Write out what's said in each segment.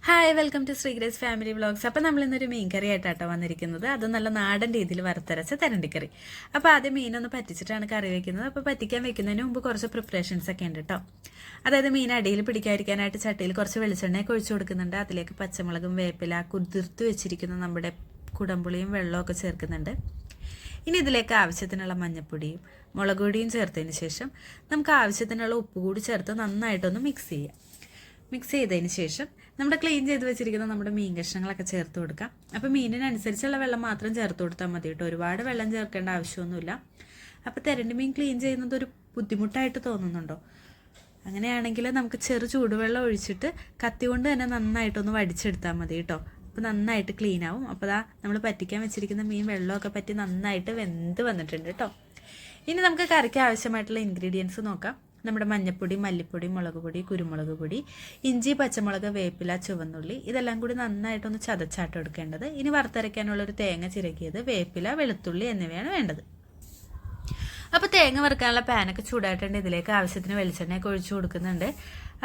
Hi welcome to Sree Grace family vlogs. അപ്പോൾ നമ്മളിന്നൊരു മീൻ കറി ആയിട്ടാട്ടോ വന്നിരിക്കുന്നത്. അത് നല്ല നാടൻ രീതിയിൽ വറുത്തരച്ച തരണ്ടിക്കറി. അപ്പോൾ ആദ്യം മീനൊന്ന് പറ്റിച്ചിട്ടാണ് കറി വെക്കുന്നത്. അപ്പോൾ പറ്റിക്കാൻ വെക്കുന്നതിന് മുമ്പ് കുറച്ച് പ്രിപ്പറേഷൻസ് ഒക്കെ ഉണ്ട് കേട്ടോ. അതായത് മീൻ അടിയിൽ പിടിക്കാതിരിക്കാനായിട്ട് ചട്ടിയിൽ കുറച്ച് വെളിച്ചെണ്ണയൊക്കെ ഒഴിച്ചു കൊടുക്കുന്നുണ്ട്. അതിലേക്ക് പച്ചമുളകും വേപ്പില കുതിർത്ത് വെച്ചിരിക്കുന്ന നമ്മുടെ കുടംപുളിയും വെള്ളമൊക്കെ ചേർക്കുന്നുണ്ട്. ഇനി ഇതിലേക്ക് ആവശ്യത്തിനുള്ള മഞ്ഞൾപ്പൊടിയും മുളക് പൊടിയും ചേർത്തതിന് ശേഷം നമുക്ക് ആവശ്യത്തിനുള്ള ഉപ്പ് കൂടി ചേർത്ത് നന്നായിട്ടൊന്ന് മിക്സ് ചെയ്യാം. മിക്സ് ചെയ്തതിന് ശേഷം നമ്മുടെ ക്ലീൻ ചെയ്ത് വെച്ചിരിക്കുന്ന നമ്മുടെ മീൻ കഷ്ണങ്ങളൊക്കെ ചേർത്ത് കൊടുക്കാം. അപ്പോൾ മീനിനനുസരിച്ചുള്ള വെള്ളം മാത്രം ചേർത്ത് കൊടുത്താൽ മതി കേട്ടോ. ഒരുപാട് വെള്ളം ചേർക്കേണ്ട ആവശ്യമൊന്നുമില്ല. അപ്പോൾ തെരണ്ടി മീൻ ക്ലീൻ ചെയ്യുന്നത് ഒരു ബുദ്ധിമുട്ടായിട്ട് തോന്നുന്നുണ്ടോ? അങ്ങനെയാണെങ്കിൽ നമുക്ക് ചൂടുവെള്ളം ഒഴിച്ചിട്ട് കത്തി കൊണ്ട് തന്നെ നന്നായിട്ടൊന്ന് വടിച്ചെടുത്താൽ മതി കേട്ടോ. അപ്പോൾ നന്നായിട്ട് ക്ലീൻ ആവും. അപ്പോൾ നമ്മൾ പറ്റിക്കാൻ വെച്ചിരിക്കുന്ന മീൻ വെള്ളമൊക്കെ പറ്റി നന്നായിട്ട് വെന്ത് വന്നിട്ടുണ്ട് കേട്ടോ. ഇനി നമുക്ക് കറിക്ക് ആവശ്യമായിട്ടുള്ള ഇൻഗ്രീഡിയൻസ് നോക്കാം. നമ്മുടെ മഞ്ഞൾപ്പൊടി, മല്ലിപ്പൊടി, മുളക് പൊടി, കുരുമുളക് പൊടി, ഇഞ്ചി, പച്ചമുളക്, വേപ്പില, ചുവന്നുള്ളി ഇതെല്ലാം കൂടി നന്നായിട്ടൊന്ന് ചതച്ചാട്ട് എടുക്കേണ്ടത്. ഇനി വറുത്തരയ്ക്കാനുള്ളൊരു തേങ്ങ ചിരകിയത്, വേപ്പില, വെളുത്തുള്ളി എന്നിവയാണ് വേണ്ടത്. അപ്പോൾ തേങ്ങ വറുക്കാനുള്ള പാനൊക്കെ ചൂടായിട്ടുണ്ട്. ഇതിലേക്ക് ആവശ്യത്തിന് വെളിച്ചെണ്ണയൊക്കെ ഒഴിച്ചു കൊടുക്കുന്നുണ്ട്.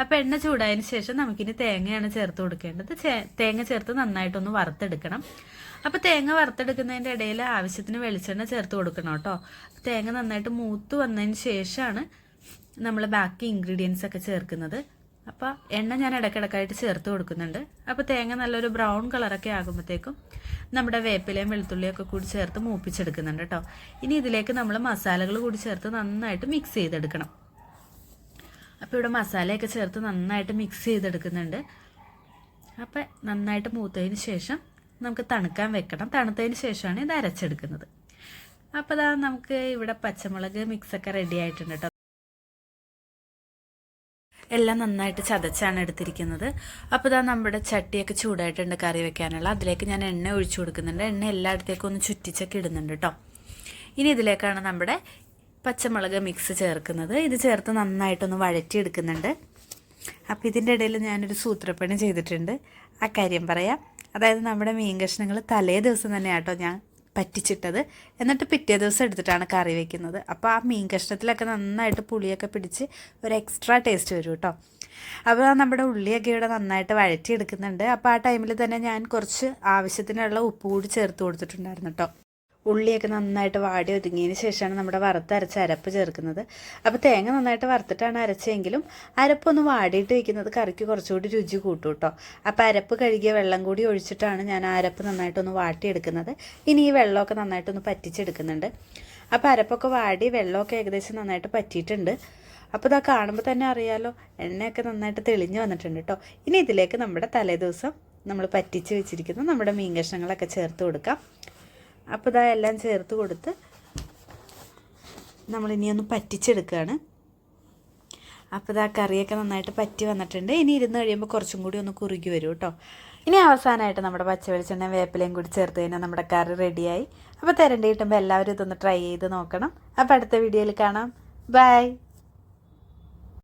അപ്പോൾ എണ്ണ ചൂടായതിന് ശേഷം നമുക്കിനി തേങ്ങയാണ് ചേർത്ത് കൊടുക്കേണ്ടത്. തേങ്ങ ചേർത്ത് നന്നായിട്ടൊന്ന് വറുത്തെടുക്കണം. അപ്പോൾ തേങ്ങ വറുത്തെടുക്കുന്നതിൻ്റെ ഇടയിൽ ആവശ്യത്തിന് വെളിച്ചെണ്ണ ചേർത്ത് കൊടുക്കണം കേട്ടോ. തേങ്ങ നന്നായിട്ട് മൂത്ത് വന്നതിന് ശേഷമാണ് നമ്മൾ ബാക്കി ഇൻഗ്രീഡിയൻസ് ഒക്കെ ചേർക്കുന്നത്. അപ്പോൾ എണ്ണ ഞാൻ ഇടയ്ക്കിടയ്ക്കായിട്ട് ചേർത്ത് കൊടുക്കുന്നുണ്ട്. അപ്പോൾ തേങ്ങ നല്ലൊരു ബ്രൗൺ കളറൊക്കെ ആകുമ്പോഴത്തേക്കും നമ്മുടെ വേപ്പിലയും വെളുത്തുള്ളിയൊക്കെ കൂടി ചേർത്ത് മൂപ്പിച്ചെടുക്കുന്നുണ്ട് കേട്ടോ. ഇനി ഇതിലേക്ക് നമ്മൾ മസാലകൾ കൂടി ചേർത്ത് നന്നായിട്ട് മിക്സ് ചെയ്തെടുക്കണം. അപ്പോൾ ഇവിടെ മസാലയൊക്കെ ചേർത്ത് നന്നായിട്ട് മിക്സ് ചെയ്തെടുക്കുന്നുണ്ട്. അപ്പോൾ നന്നായിട്ട് മൂത്തതിന് ശേഷം നമുക്ക് തണുക്കാൻ വെക്കണം. തണുത്തതിന് ശേഷമാണ് ഇത് അരച്ചെടുക്കുന്നത്. അപ്പോൾ നമുക്ക് ഇവിടെ പച്ചമുളക് മിക്സൊക്കെ റെഡി ആയിട്ടുണ്ട് കേട്ടോ. എല്ലാം നന്നായിട്ട് ചതച്ചാണ് എടുത്തിരിക്കുന്നത്. അപ്പോൾ നമ്മുടെ ചട്ടിയൊക്കെ ചൂടായിട്ടുണ്ട് കറി വെക്കാനുള്ള. അതിലേക്ക് ഞാൻ എണ്ണ ഒഴിച്ചു കൊടുക്കുന്നുണ്ട്. എണ്ണ എല്ലായിടത്തേക്കും ഒന്ന് ചുറ്റിച്ചൊക്കെ ഇടുന്നുണ്ട് കേട്ടോ. ഇനി ഇതിലേക്കാണ് നമ്മുടെ പച്ചമുളക് മിക്സ് ചേർക്കുന്നത്. ഇത് ചേർത്ത് നന്നായിട്ടൊന്ന് വഴറ്റിയെടുക്കുന്നുണ്ട്. അപ്പോൾ ഇതിൻ്റെ ഇടയിൽ ഞാനൊരു സൂത്രപ്പണി ചെയ്തിട്ടുണ്ട്. ആ കാര്യം പറയാം. അതായത് നമ്മുടെ മീൻ കഷ്ണങ്ങൾ തലേ ദിവസം തന്നെ ആട്ടോ ഞാൻ പറ്റിച്ചിട്ടത്. എന്നിട്ട് പിറ്റേ ദിവസം എടുത്തിട്ടാണ് കറി വയ്ക്കുന്നത്. അപ്പോൾ ആ മീൻ കഷ്ണത്തിലൊക്കെ നന്നായിട്ട് പുളിയൊക്കെ പിടിച്ച് ഒരു എക്സ്ട്രാ ടേസ്റ്റ് വരും കേട്ടോ. അപ്പോൾ നമ്മുടെ ഉള്ളിയൊക്കെ ഇവിടെ നന്നായിട്ട് വഴറ്റിയെടുക്കുന്നുണ്ട്. അപ്പോൾ ആ ടൈമിൽ തന്നെ ഞാൻ കുറച്ച് ആവശ്യത്തിനുള്ള ഉപ്പ് കൂടി ചേർത്ത് കൊടുത്തിട്ടുണ്ടായിരുന്നു കേട്ടോ. ഉള്ളിയൊക്കെ നന്നായിട്ട് വാടി ഒതുങ്ങിയതിന് ശേഷമാണ് നമ്മുടെ വറുത്തരച്ച അരപ്പ് ചേർക്കുന്നത്. അപ്പോൾ തേങ്ങ നന്നായിട്ട് വറുത്തിട്ടാണ് അരച്ചെങ്കിലും അരപ്പൊന്ന് വാടിയിട്ട് വയ്ക്കുന്നത് കറിക്ക് കുറച്ചുകൂടി രുചി കൂട്ടും കേട്ടോ. അപ്പോൾ അരപ്പ് കഴുകിയ വെള്ളം കൂടി ഒഴിച്ചിട്ടാണ് ഞാൻ ആ അരപ്പ് നന്നായിട്ടൊന്ന് വാട്ടിയെടുക്കുന്നത്. ഇനി ഈ വെള്ളമൊക്കെ നന്നായിട്ടൊന്ന് പറ്റിച്ചെടുക്കുന്നുണ്ട്. അപ്പോൾ അരപ്പൊക്കെ വാടി വെള്ളമൊക്കെ ഏകദേശം നന്നായിട്ട് പറ്റിയിട്ടുണ്ട്. അപ്പോൾ ഇതാ കാണുമ്പോൾ തന്നെ അറിയാലോ എണ്ണയൊക്കെ നന്നായിട്ട് തെളിഞ്ഞ് വന്നിട്ടുണ്ട് കേട്ടോ. ഇനി ഇതിലേക്ക് നമ്മുടെ തലേദിവസം നമ്മൾ പറ്റിച്ച് വെച്ചിരിക്കുന്ന നമ്മുടെ മീൻ കഷ്ണങ്ങളൊക്കെ ചേർത്ത് കൊടുക്കാം. അപ്പോൾ ഇതാ എല്ലാം ചേർത്ത് കൊടുത്ത് നമ്മളിനിയൊന്ന് പറ്റിച്ചെടുക്കുകയാണ്. അപ്പോൾ ഇതാ കറിയൊക്കെ നന്നായിട്ട് പറ്റി വന്നിട്ടുണ്ട്. ഇനി ഇരുന്ന് കഴിയുമ്പോൾ കുറച്ചും കൂടി ഒന്ന് കുറുകി വരും കേട്ടോ. ഇനി അവസാനമായിട്ട് നമ്മുടെ പച്ച വെളിച്ചെണ്ണ വേപ്പിലയും കൂടി ചേർത്ത് കഴിഞ്ഞാൽ നമ്മുടെ കറി റെഡിയായി. അപ്പോൾ തരണ്ടി കിട്ടുമ്പോൾ എല്ലാവരും ഇതൊന്ന് ട്രൈ ചെയ്ത് നോക്കണം. അപ്പോൾ അടുത്ത വീഡിയോയിൽ കാണാം. ബൈ.